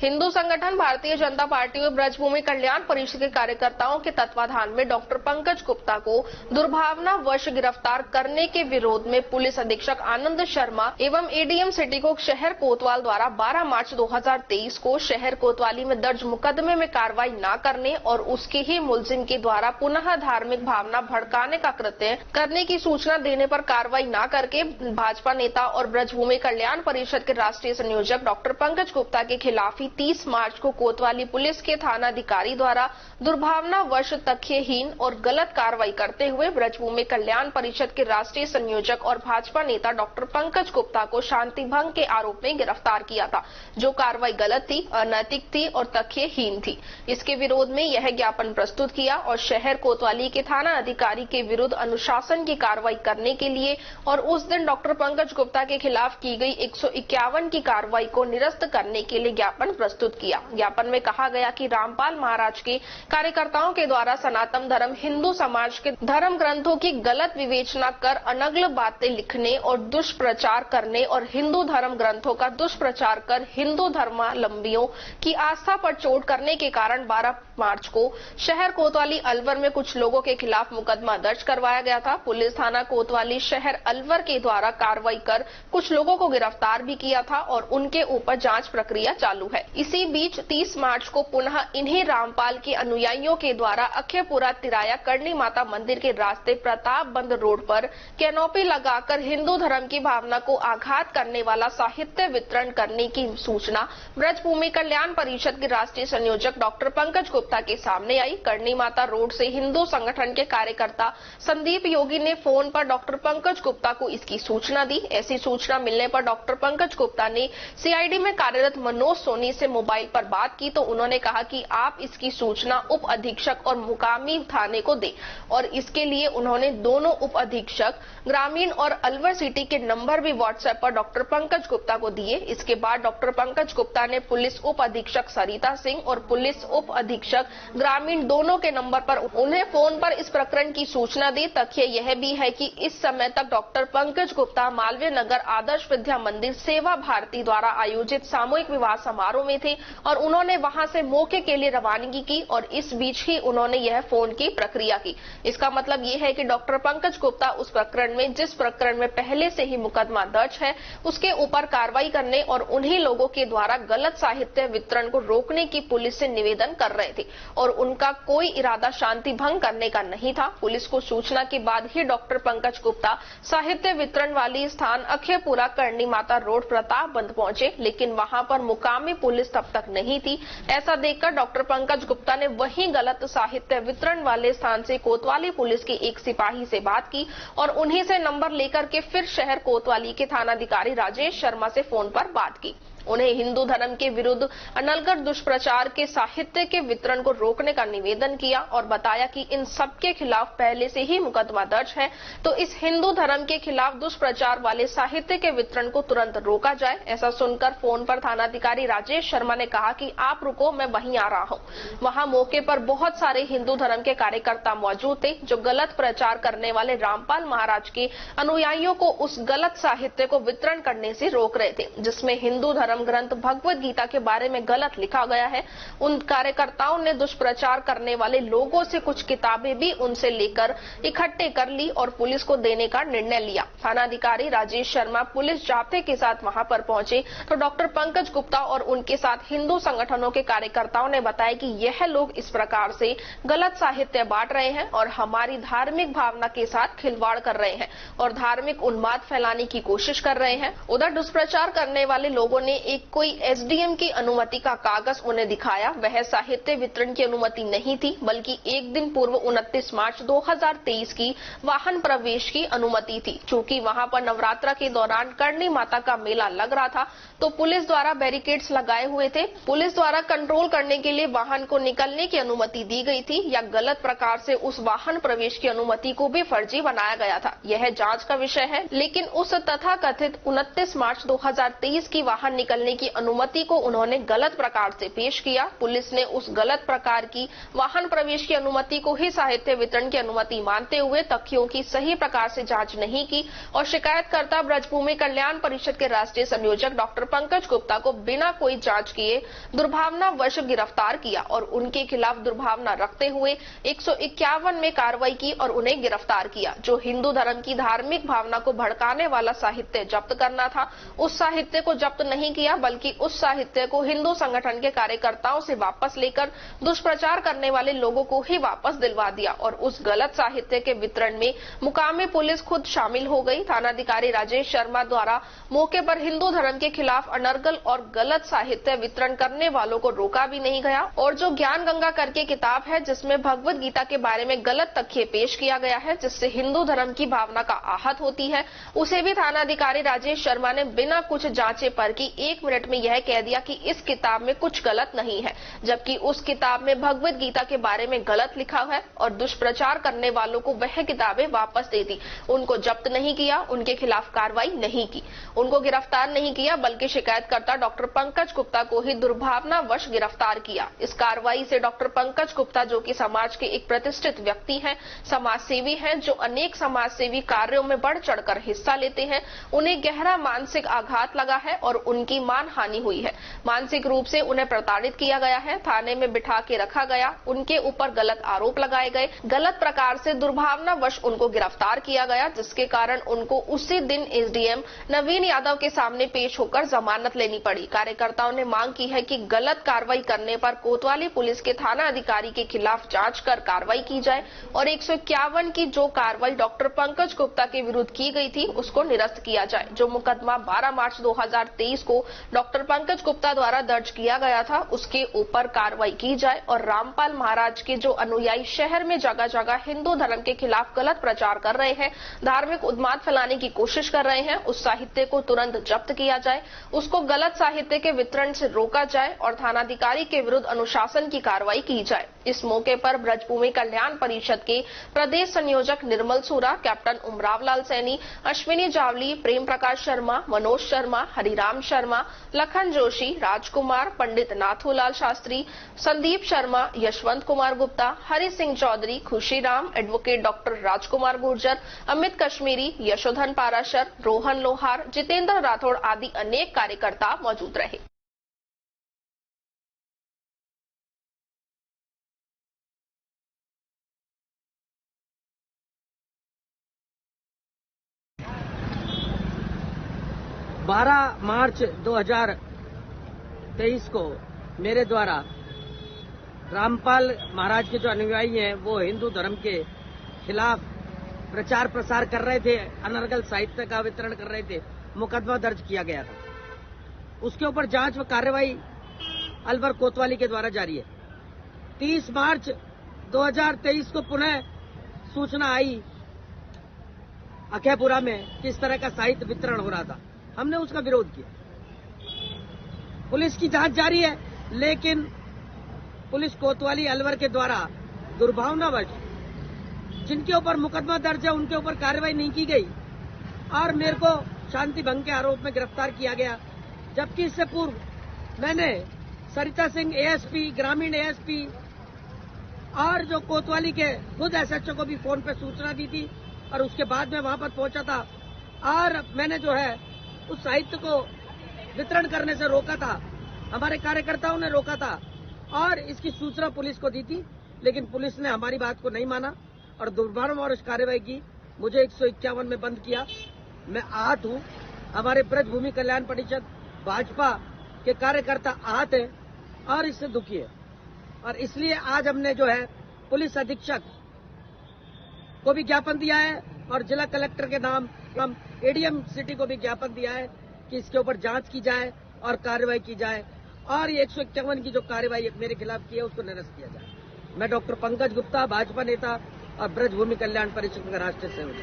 हिंदू संगठन भारतीय जनता पार्टी व ब्रजभूमि कल्याण परिषद के कार्यकर्ताओं के तत्वाधान में डॉक्टर पंकज गुप्ता को दुर्भावनावश गिरफ्तार करने के विरोध में पुलिस अधीक्षक आनंद शर्मा एवं एडीएम सिटी को शहर कोतवाल द्वारा 12 मार्च 2023 को शहर कोतवाली में दर्ज मुकदमे में कार्रवाई न करने और उसके ही मुलजिम के द्वारा पुनः धार्मिक भावना भड़काने का कृत्य करने की सूचना देने पर कार्रवाई न करके भाजपा नेता और ब्रजभूमि कल्याण परिषद के राष्ट्रीय संयोजक डॉक्टर पंकज गुप्ता के खिलाफ 30 मार्च को कोतवाली पुलिस के थानाधिकारी द्वारा दुर्भावनावश तथ्यहीन और गलत कार्रवाई करते हुए ब्रजभूमि कल्याण परिषद के राष्ट्रीय संयोजक और भाजपा नेता डॉक्टर पंकज गुप्ता को शांति भंग के आरोप में गिरफ्तार किया था, जो कार्रवाई गलत थी, अनैतिक थी और तथ्यहीन थी। इसके विरोध में यह ज्ञापन प्रस्तुत किया और शहर कोतवाली के थाना अधिकारी के विरुद्ध अनुशासन की कार्रवाई करने के लिए और उस दिन डॉक्टर पंकज गुप्ता के खिलाफ की गई 151 की कार्रवाई को निरस्त करने के लिए ज्ञापन प्रस्तुत किया। ज्ञापन में कहा गया कि रामपाल महाराज के कार्यकर्ताओं के द्वारा सनातन धर्म हिंदू समाज के धर्म ग्रंथों की गलत विवेचना कर अनग्न बातें लिखने और दुष्प्रचार करने और हिंदू धर्म ग्रंथों का दुष्प्रचार कर हिंदू धर्मावलंबियों की आस्था पर चोट करने के कारण 12 मार्च को शहर कोतवाली अलवर में कुछ लोगों के खिलाफ मुकदमा दर्ज करवाया गया था। पुलिस थाना कोतवाली शहर अलवर के द्वारा कार्रवाई कर कुछ लोगों को गिरफ्तार भी किया था और उनके ऊपर जांच प्रक्रिया चालू है। इसी बीच 30 मार्च को पुनः इन्हीं रामपाल के अनुयायियों के द्वारा अखेपुरा तिराया करणी माता मंदिर के रास्ते प्रताप बंद रोड पर कैनोपी लगाकर हिंदू धर्म की भावना को आघात करने वाला साहित्य वितरण करने की सूचना ब्रजभूमि कल्याण परिषद के राष्ट्रीय संयोजक डॉक्टर पंकज गुप्ता के सामने आई। करणी माता रोड से हिंदू संगठन के कार्यकर्ता संदीप योगी ने फोन पर डॉक्टर पंकज गुप्ता को इसकी सूचना दी। ऐसी सूचना मिलने पर डॉक्टर पंकज गुप्ता ने सीआईडी में कार्यरत मनोज सोनी से मोबाइल पर बात की तो उन्होंने कहा कि आप इसकी सूचना उप अधीक्षक और मुकामी थाने को दें और इसके लिए उन्होंने दोनों उप अधीक्षक ग्रामीण और अलवर सिटी के नंबर भी व्हाट्सएप पर डॉक्टर पंकज गुप्ता को दिए। इसके बाद डॉक्टर पंकज गुप्ता ने पुलिस उप अधीक्षक सरिता सिंह और पुलिस उप अधीक्षक ग्रामीण दोनों के नंबर पर उन्हें फोन पर इस प्रकरण की सूचना दी। तथ्य यह भी है कि इस समय तक डॉक्टर पंकज गुप्ता मालवीय नगर आदर्श विद्या मंदिर सेवा भारती द्वारा आयोजित सामूहिक विवाह समारोह में थे और उन्होंने वहां से मौके के लिए रवानगी की और इस बीच ही उन्होंने यह फोन की प्रक्रिया की। इसका मतलब ये है कि डॉक्टर पंकज गुप्ता उस प्रकरण में जिस प्रकरण में पहले से ही मुकदमा दर्ज है उसके ऊपर कार्रवाई करने और उन्हीं लोगों के द्वारा गलत साहित्य वितरण को रोकने की पुलिस से निवेदन कर रहे थे और उनका कोई इरादा शांति भंग करने का नहीं था। पुलिस को सूचना के बाद ही डॉक्टर पंकज गुप्ता साहित्य वितरण वाली स्थान अखेपुरा करणी माता रोड प्रताप बंद पहुंचे, लेकिन वहां पर मुकामी पुलिस तब तक नहीं थी। ऐसा देखकर डॉक्टर पंकज गुप्ता ने वही गलत साहित्य वितरण वाले स्थान से कोतवाली पुलिस के एक सिपाही से बात की और उन्हीं से नंबर लेकर के फिर शहर कोतवाली के थानाधिकारी राजेश शर्मा से फोन पर बात की। उन्हें हिंदू धर्म के विरुद्ध अनलगर दुष्प्रचार के साहित्य के वितरण को रोकने का निवेदन किया और बताया कि इन सबके खिलाफ पहले से ही मुकदमा दर्ज है, तो इस हिंदू धर्म के खिलाफ दुष्प्रचार वाले साहित्य के वितरण को तुरंत रोका जाए। ऐसा सुनकर फोन पर थानाधिकारी राजेश शर्मा ने कहा कि आप रुको, मैं वहीं आ रहा हूं। वहां मौके पर बहुत सारे हिंदू धर्म के कार्यकर्ता मौजूद थे जो गलत प्रचार करने वाले रामपाल महाराज के अनुयायियों को उस गलत साहित्य को वितरण करने से रोक रहे थे, जिसमें हिंदू धर्म ग्रंथ भगवत गीता के बारे में गलत लिखा गया है। उन कार्यकर्ताओं ने दुष्प्रचार करने वाले लोगों से कुछ किताबें भी उनसे लेकर इकट्ठे कर ली और पुलिस को देने का निर्णय लिया। थानाधिकारी राजेश शर्मा पुलिस जाब्ते के साथ वहां पर पहुंचे तो डॉक्टर पंकज गुप्ता और उनके साथ हिंदू संगठनों के कार्यकर्ताओं ने बताया कि यह लोग इस प्रकार से गलत साहित्य बांट रहे हैं और हमारी धार्मिक भावना के साथ खिलवाड़ कर रहे हैं और धार्मिक उन्माद फैलाने की कोशिश कर रहे हैं। उधर दुष्प्रचार करने वाले लोगों ने एक कोई एसडीएम की अनुमति का कागज उन्हें दिखाया। वह साहित्य वितरण की अनुमति नहीं थी, बल्कि एक दिन पूर्व 29 मार्च 2023 की वाहन प्रवेश की अनुमति थी। चूंकि वहां पर नवरात्र के दौरान करणी माता का मेला लग रहा था तो पुलिस द्वारा बैरिकेड्स लगाए हुए थे। पुलिस द्वारा कंट्रोल करने के लिए वाहन को निकलने की अनुमति दी गई थी या गलत प्रकार से उस वाहन प्रवेश की अनुमति को भी फर्जी बनाया गया था, यह जांच का विषय है। लेकिन उस तथाकथित 29 मार्च 2023 की वाहन निकलने की अनुमति को उन्होंने गलत प्रकार से पेश किया। पुलिस ने उस गलत प्रकार की वाहन प्रवेश की अनुमति को ही साहित्य वितरण की अनुमति मानते हुए तथ्यों की सही प्रकार से जांच नहीं की और शिकायतकर्ता ब्रजभूमि कल्याण परिषद के राष्ट्रीय संयोजक डॉक्टर पंकज गुप्ता को बिना कोई जांच किए दुर्भावनावश गिरफ्तार किया और उनके खिलाफ दुर्भावना रखते हुए 151 में कार्रवाई की और उन्हें गिरफ्तार किया। जो हिंदू धर्म की धार्मिक भावना को भड़काने वाला साहित्य जब्त करना था, उस साहित्य को जब्त नहीं किया, बल्कि उस साहित्य को हिंदू संगठन के कार्यकर्ताओं से वापस लेकर दुष्प्रचार करने वाले लोगों को ही वापस दिलवा दिया और उस गलत साहित्य के वितरण में मुकामी पुलिस खुद शामिल हो गई। थानाधिकारी राजेश शर्मा द्वारा मौके पर हिंदू धर्म के खिलाफ अनर्गल और गलत साहित्य वितरण करने वालों को रोका भी नहीं गया और जो ज्ञान गंगा करके किताब है जिसमें भगवत गीता के बारे में गलत तथ्य पेश किया गया है जिससे हिंदू धर्म की भावना का आहत होती है, उसे भी थानाधिकारी राजेश शर्मा ने बिना कुछ जांचे पर की 1 मिनट में यह कह दिया कि इस किताब में कुछ गलत नहीं है, जबकि उस किताब में भगवत गीता के बारे में गलत लिखा है और दुष्प्रचार करने वालों को वह किताबें वापस दे दी। उनको जब्त नहीं किया, उनके खिलाफ कार्रवाई नहीं की, उनको गिरफ्तार नहीं किया, बल्कि शिकायतकर्ता डॉक्टर पंकज गुप्ता को ही दुर्भावनावश गिरफ्तार किया। इस कार्रवाई से डॉक्टर पंकज गुप्ता, जो कि समाज के एक प्रतिष्ठित व्यक्ति हैं, समाज सेवी हैं, जो अनेक समाज सेवी कार्यों में बढ़ चढ़कर हिस्सा लेते हैं, उन्हें गहरा मानसिक आघात लगा है और उनकी मानहानि हुई है। मानसिक रूप से उन्हें प्रताड़ित किया गया है, थाने में बिठा के रखा गया, उनके ऊपर गलत आरोप लगाए गए, गलत प्रकार से दुर्भावनावश उनको गिरफ्तार किया गया, जिसके कारण उनको उसी दिन एसडीएम नवीन यादव के सामने पेश होकर जमानत लेनी पड़ी। कार्यकर्ताओं ने मांग की है कि गलत कार्रवाई करने पर कोतवाली पुलिस के थाना अधिकारी के खिलाफ जांच कर कार्रवाई की जाए और 151 की जो कार्रवाई डॉक्टर पंकज गुप्ता के विरुद्ध की गई थी उसको निरस्त किया जाए। जो मुकदमा 12 मार्च 2023 को डॉक्टर पंकज गुप्ता द्वारा दर्ज किया गया था उसके ऊपर कार्रवाई की जाए और रामपाल महाराज के जो अनुयायी शहर में जगह जगह हिंदू धर्म के खिलाफ गलत प्रचार कर रहे हैं, धार्मिक उन्माद फैलाने की कोशिश कर रहे हैं, उस साहित्य को तुरंत जब्त किया जाए, उसको गलत साहित्य के वितरण से रोका जाए और थानाधिकारी के विरुद्ध अनुशासन की कार्रवाई की जाए। इस मौके पर ब्रजभूमि कल्याण परिषद के प्रदेश संयोजक निर्मल सूरा, कैप्टन उमराव लाल सैनी, अश्विनी जावली, प्रेम प्रकाश शर्मा, मनोज शर्मा, हरिराम शर्मा, लखन जोशी, राजकुमार, पंडित नाथूलाल शास्त्री, संदीप शर्मा, यशवंत कुमार गुप्ता, हरि सिंह चौधरी, खुशीराम, एडवोकेट डॉक्टर राजकुमार गुर्जर, अमित कश्मीरी, यशोधन पाराशर, रोहन लोहार, जितेंद्र राठौड़ आदि अनेक कार्यकर्ता मौजूद रहे। बारह मार्च 2023 को मेरे द्वारा रामपाल महाराज के जो अनुयायी हैं वो हिंदू धर्म के खिलाफ प्रचार प्रसार कर रहे थे, अनर्गल साहित्य का वितरण कर रहे थे, मुकदमा दर्ज किया गया था। उसके ऊपर जांच व कार्रवाई अलवर कोतवाली के द्वारा जारी है। 30 मार्च 2023 को पुनः सूचना आई अखेपुरा में कि इस तरह का साहित्य वितरण हो रहा था। हमने उसका विरोध किया। पुलिस की जांच जारी है, लेकिन पुलिस कोतवाली अलवर के द्वारा दुर्भावनावश जिनके ऊपर मुकदमा दर्ज है उनके ऊपर कार्रवाई नहीं की गई और मेरे को शांति भंग के आरोप में गिरफ्तार किया गया। जबकि इससे पूर्व मैंने सरिता सिंह एएसपी, ग्रामीण एएसपी और जो कोतवाली के खुद एसएचओ को भी फोन पे सूचना दी थी और उसके बाद में वहां पर पहुंचा था और मैंने जो है उस साहित्य को वितरण करने से रोका था। हमारे कार्यकर्ताओं ने रोका था और इसकी सूचना पुलिस को दी थी, लेकिन पुलिस ने हमारी बात को नहीं माना और दुर्भावनावश कार्रवाई की। मुझे 151 में बंद किया। मैं आहत हूं। हमारे ब्रजभूमि कल्याण परिषद भाजपा के कार्यकर्ता आहत हैं और इससे दुखी है और इसलिए आज हमने जो है पुलिस अधीक्षक को भी ज्ञापन दिया है और जिला कलेक्टर के नाम हम एडीएम सिटी को भी ज्ञापन दिया है कि इसके ऊपर जांच की जाए और कार्रवाई की जाए और ये 151 की जो कार्रवाई मेरे खिलाफ की है उसको निरस्त किया जाए। मैं डॉक्टर पंकज गुप्ता, भाजपा नेता और ब्रजभूमि कल्याण परिषद का राष्ट्रीय सेवक।